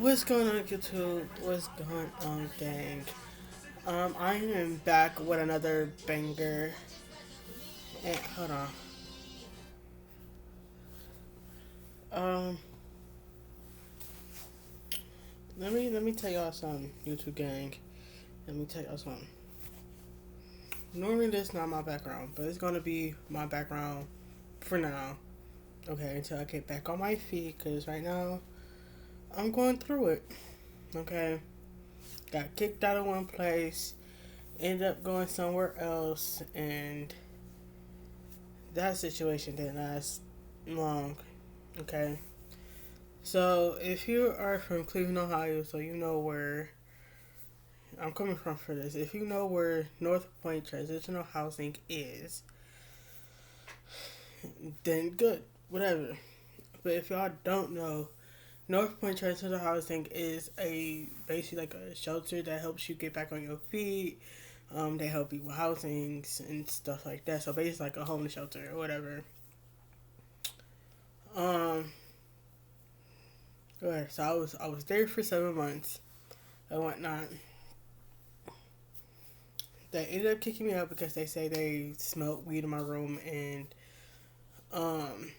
What's going on, YouTube? What's going on, gang? I am back with another banger. And hold on. Um, let me tell y'all something, YouTube gang. Let me tell y'all something. Normally, this is not my background, but it's gonna be my background for now. Okay, until I get back on my feet, cause right now I'm going through it. Okay, got kicked out of one place, ended up going somewhere else, and that situation didn't last long. Okay. So if you are from Cleveland, Ohio, so you know where I'm coming from for this. If you know where North Point Transitional Housing is, then good. Whatever. But if y'all don't know, North Point Transitional Housing is a basically like a shelter that helps you get back on your feet. They help you with housings and stuff like that. So basically like a homeless shelter or whatever. Um, so I was there for 7 months and whatnot. They ended up kicking me out because they say they smelled weed in my room, and um,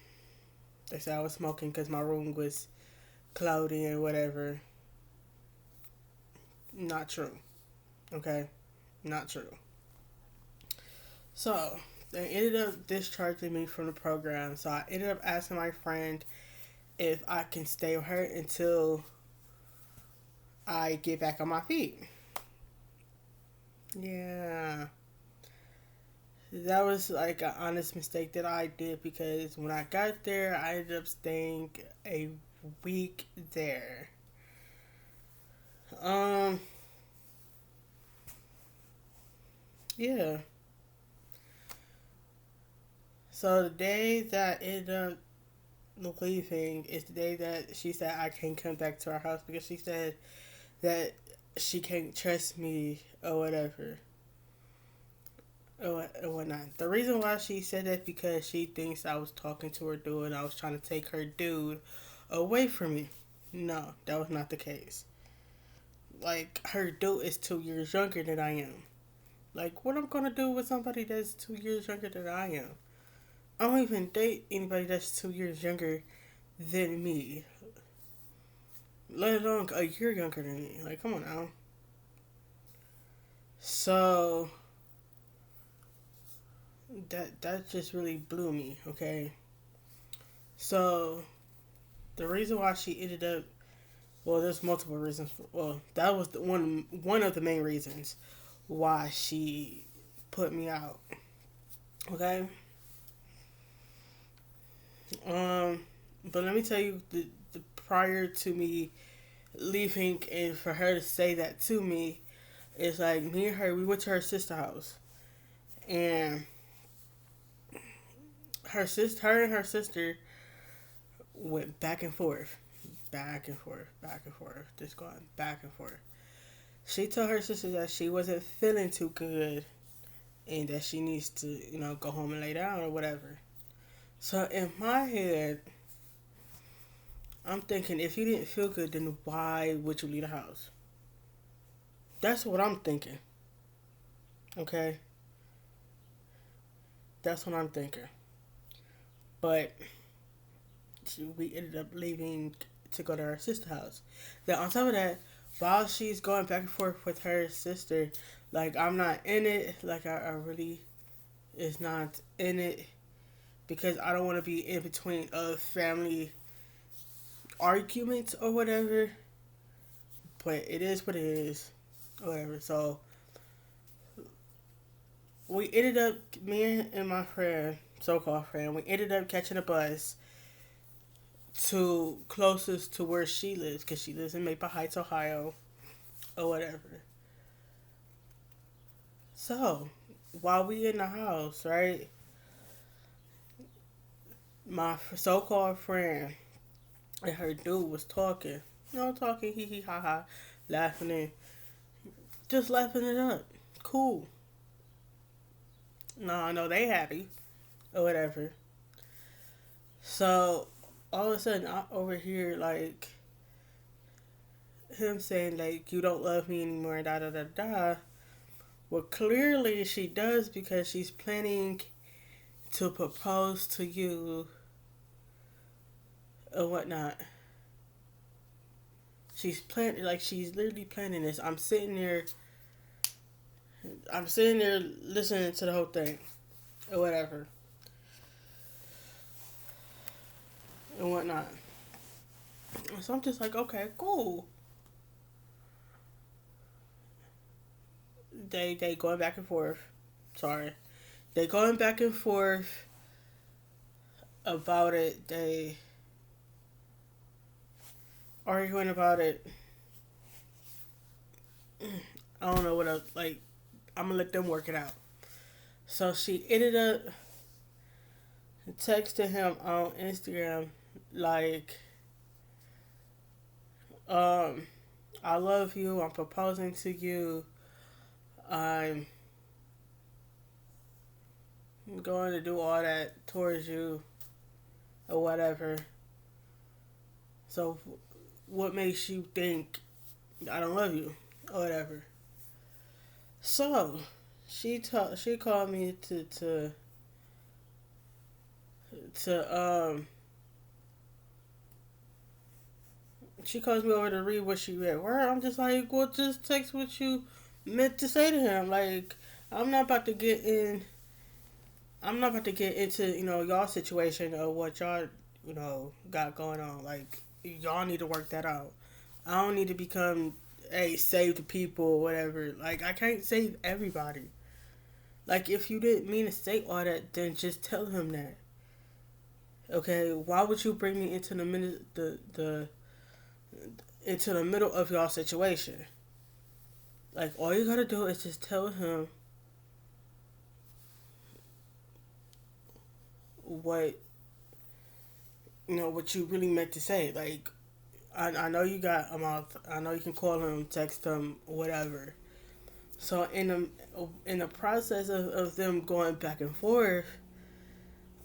they said I was smoking because my room was cloudy and whatever. Not true. Okay, not true. So they ended up discharging me from the program. So I ended up asking my friend if I can stay with her until I get back on my feet. Yeah. That was like an honest mistake that I did because when I got there, I ended up staying a week there. Um, yeah. So the day that I ended up leaving is the day that she said I can't come back to our house because she said that she can't trust me or whatever or whatnot. The reason why she said that because she thinks I was talking to her dude and I was trying to take her dude away from me. No, that was not the case. Like her dude is 2 years younger than I am. Like what I'm gonna do with somebody that's 2 years younger than I am? I don't even date anybody that's 2 years younger than me, let alone a year younger than me. Like, come on now. So that just really blew me. Okay, so the reason why she ended up, well, there's multiple reasons. Well, that was the one of the main reasons why she put me out. Okay, um, but let me tell you the prior to me leaving and for her to say that to me, it's like me and her, we went to her sister house, and her and her sister went back and forth, back and forth, back and forth, just going back and forth. She told her sister that she wasn't feeling too good and that she needs to, go home and lay down or whatever. So in my head, I'm thinking if you didn't feel good, then why would you leave the house? That's what I'm thinking. Okay, that's what I'm thinking. But we ended up leaving to go to her sister's house. Then on top of that, while she's going back and forth with her sister, like I'm not in it. Like I really is not in it because I don't want to be in between of family arguments or whatever. But it is what it is, or whatever. So we ended up, me and my friend, so-called friend, we ended up catching a bus to closest to where she lives because she lives in Maple Heights, Ohio, or whatever. So while we in the house, right, my so-called friend and her dude was talking, talking hee hee ha ha, laughing and just laughing it up. Cool. No, I know they happy or whatever. So all of a sudden, I over here like him saying like you don't love me anymore, da da da da. Well, clearly she does because she's planning to propose to you or whatnot. She's planning, like she's literally planning this. I'm sitting there listening to the whole thing or whatever and whatnot. So I'm just like, okay, cool. They going back and forth. Sorry, they going back and forth about it. They arguing about it. I don't know what else. Like, I'm gonna let them work it out. So she ended up texting him on Instagram like, um, I love you. I'm proposing to you. I'm going to do all that towards you or whatever. So, what makes you think I don't love you or whatever? So, she called me to she calls me over to read what she read. Where I'm just like, well, just text what you meant to say to him. Like, I'm not about to get in. I'm not about to get into y'all situation or what y'all got going on. Like, y'all need to work that out. I don't need to become a save the people or whatever. Like, I can't save everybody. Like, if you didn't mean to say all that, then just tell him that. Okay, why would you bring me into the middle of y'all situation? Like, all you gotta do is just tell him what what you really meant to say. Like, I know you got a mouth. I know you can call him, text him, whatever. So in the process of them going back and forth,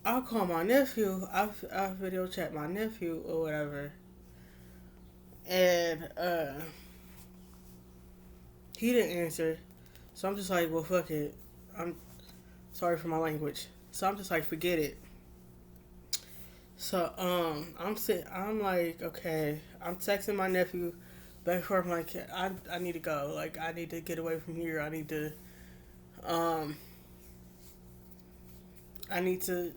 I'll call my nephew. I video chat my nephew or whatever, and he didn't answer. So I'm just like, well, fuck it. I'm sorry for my language. So I'm just like, forget it. So I'm like, okay. I'm texting my nephew back and forth. I'm like, I need to go. Like, I need to get away from here. Um I need to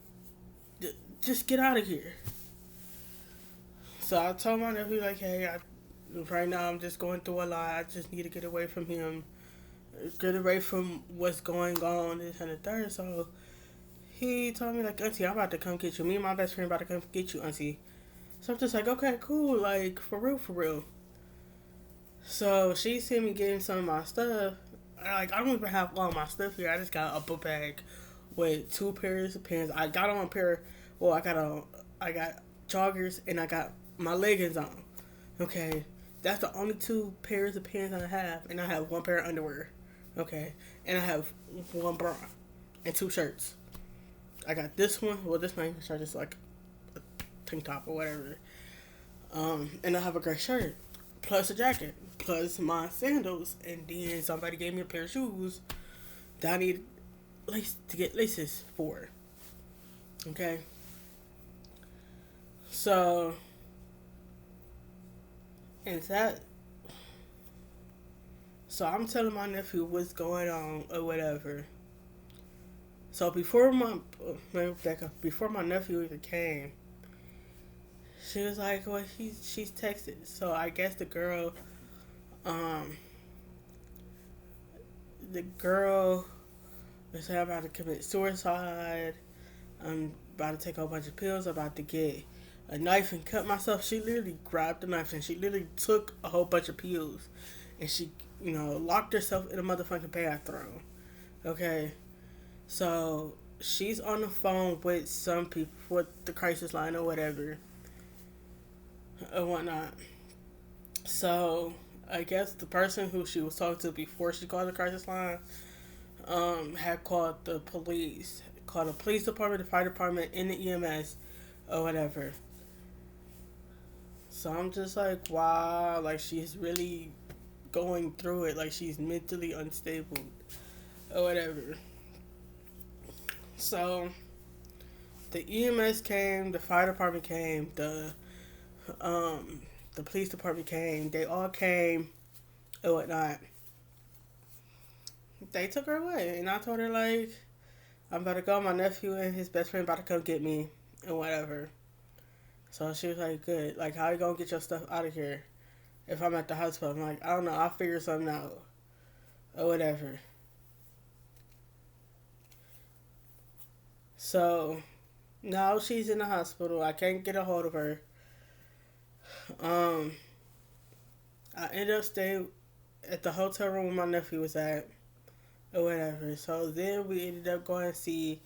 just get out of here. So I told my nephew like, hey, right now I'm just going through a lot. I just need to get away from him, get away from what's going on, this and the third. So he told me like, Auntie, I'm about to come get you. Me and my best friend about to come get you, Auntie. So I'm just like, okay, cool, like for real, for real. So she seen me getting some of my stuff. Like, I don't even have all my stuff here. I just got a book bag with two pairs of pants. I got on a pair. Well, I got joggers and I got my leggings on. Okay, that's the only two pairs of pants I have, and I have one pair of underwear. Okay, and I have one bra and two shirts. I got this one. Well, this one shirt is like a tank top or whatever. And I have a gray shirt, plus a jacket, plus my sandals, and then somebody gave me a pair of shoes that I need to get laces for. Okay. So, and that. So I'm telling my nephew what's going on or whatever. So before my nephew even came, she was like, "Well, she's texted." So I guess um, the girl was about to commit suicide. I'm about to take a whole bunch of pills. I'm about to get a knife and cut myself. She literally grabbed the knife and she literally took a whole bunch of pills, and she, locked herself in a motherfucking bathroom. Okay, so she's on the phone with some people with the crisis line or whatever or whatnot. So I guess the person who she was talking to before she called the crisis line had called the police, called the police department, the fire department, and the EMS or whatever. So I'm just like, wow, like she's really going through it, like she's mentally unstable or whatever. So the EMS came, the fire department came, um the police department came. They all came and whatnot. They took her away, and I told her like, I'm about to go. My nephew and his best friend about to come get me and whatever. So she was like, good. Like, how you gonna get your stuff out of here if I'm at the hospital? I'm like, I don't know. I'll figure something out or whatever. So now she's in the hospital. I can't get a hold of her. Um, I ended up staying at the hotel room where my nephew was at or whatever. So then we ended up going to see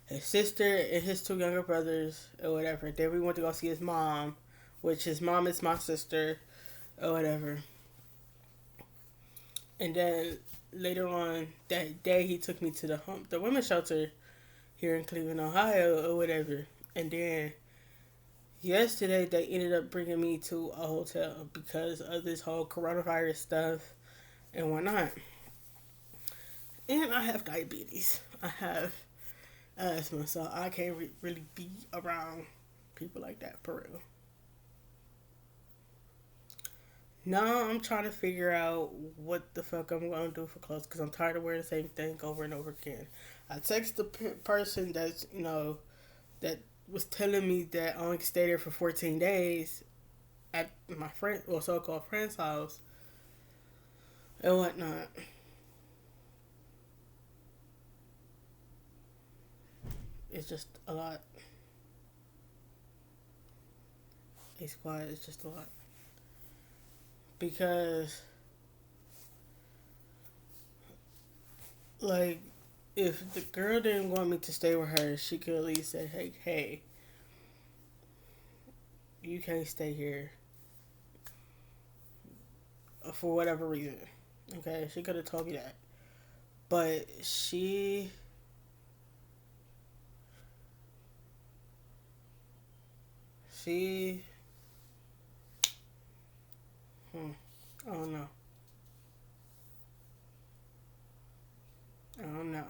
his sister and his two younger brothers or whatever. Then we went to go see his mom, which his mom is my sister or whatever. And then later on that day, he took me to the women's shelter here in Cleveland, Ohio, or whatever. And then yesterday, they ended up bringing me to a hotel because of this whole coronavirus stuff and whatnot. And I have diabetes. I have asthma, so I can't really be around people like that for real. Now I'm trying to figure out what the fuck I'm gonna do for clothes because I'm tired of wearing the same thing over and over again. I text the person that's that was telling me that I only stay there for 14 days at my friend or so-called friend's house and whatnot. It's just a lot. It's quiet. It's just a lot because like if the girl didn't want me to stay with her, she could at least say, hey, you can't stay here for whatever reason. Okay, she could have told me that. But she, I don't know. I don't know.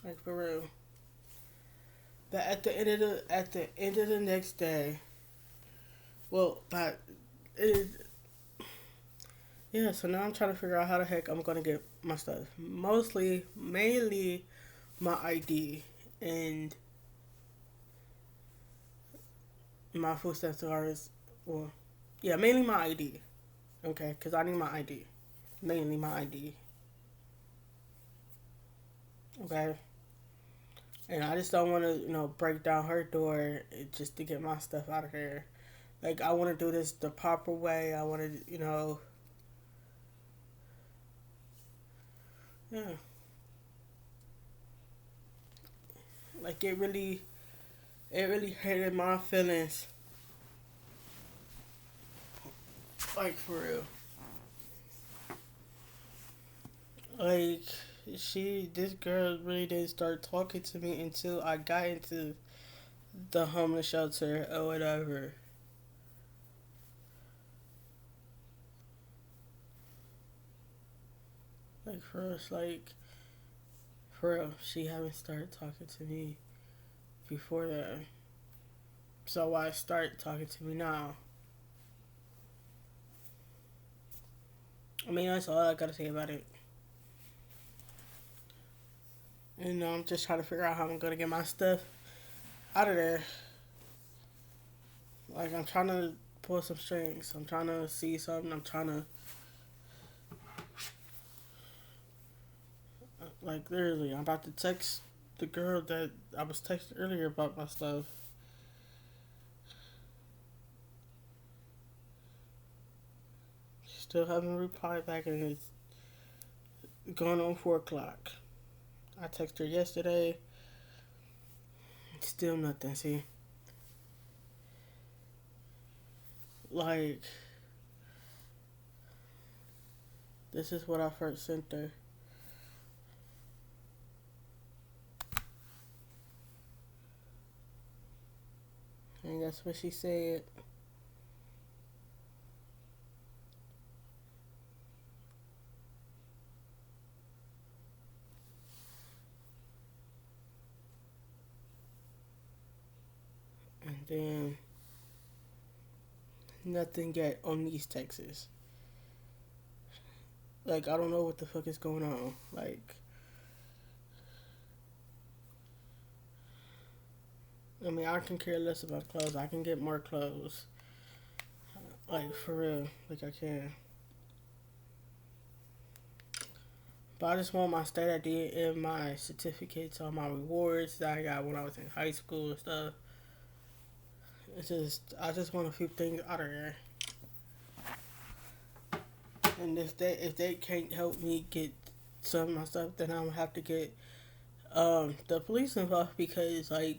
Like for real. But at the end of the next day, well, but it, yeah. So now I'm trying to figure out how the heck I'm gonna get my stuff. Mainly my ID and my food stamps cards. Well, yeah, mainly my ID. Okay, because I need my ID. Mainly my ID. Okay, and I just don't want to break down her door just to get my stuff out of there. Like I want to do this the proper way. I want to yeah. Like it really hurted my feelings. Like for real. Like this girl really didn't start talking to me until I got into the homeless shelter or whatever. Like for real, she haven't started talking to me before that. So why start talking to me now? I mean, that's all I gotta say about it. And I'm just trying to figure out how I'm gonna get my stuff out of there. Like I'm trying to pull some strings. I'm trying to see something. I'm trying to like literally. I'm about to text the girl that I was texting earlier about my stuff. Still haven't replied back, and it's going on 4 o'clock. I texted her yesterday. Still nothing. See, like This is what I first sent her. And that's what she said. And then nothing yet on these texts. Like, I don't know what the fuck is going on. Like, I mean, I can care less about clothes. I can get more clothes. Like, for real. Like, I can. But I just want my state ID and my certificates on my rewards that I got when I was in high school and stuff. It's just, I just want a few things out of there. And if they can't help me get some of my stuff, then I'm gonna have to get the police involved because like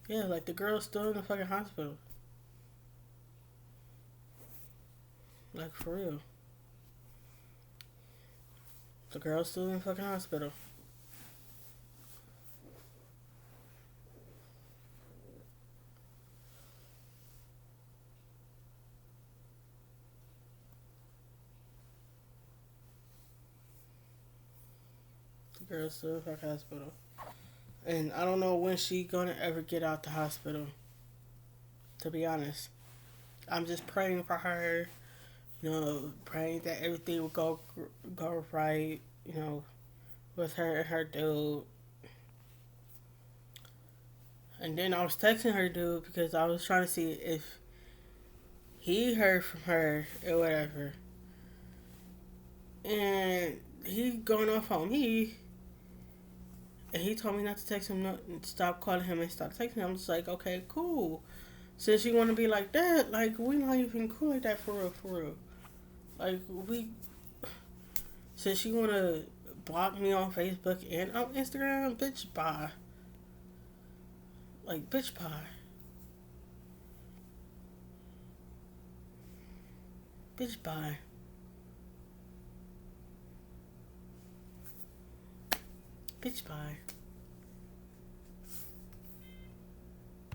the girl's still in the fucking hospital. Like, for real. The girl's still in the fucking hospital. The girl's still in the fucking hospital. And I don't know when she gonna ever get out the hospital. To be honest, I'm just praying for her. Praying that everything will go right. With her and her dude. And then I was texting her dude because I was trying to see if he heard from her or whatever. And he going off on me. And he told me not to text him, not stop calling him and stop texting him. I'm just like, okay, cool. Since you want to be like that, like, we not even cool like that for real, for real. Like, since you want to block me on Facebook and on Instagram, bitch, bye. Like, bitch, bye. Bitch, bye. Bitch, bye.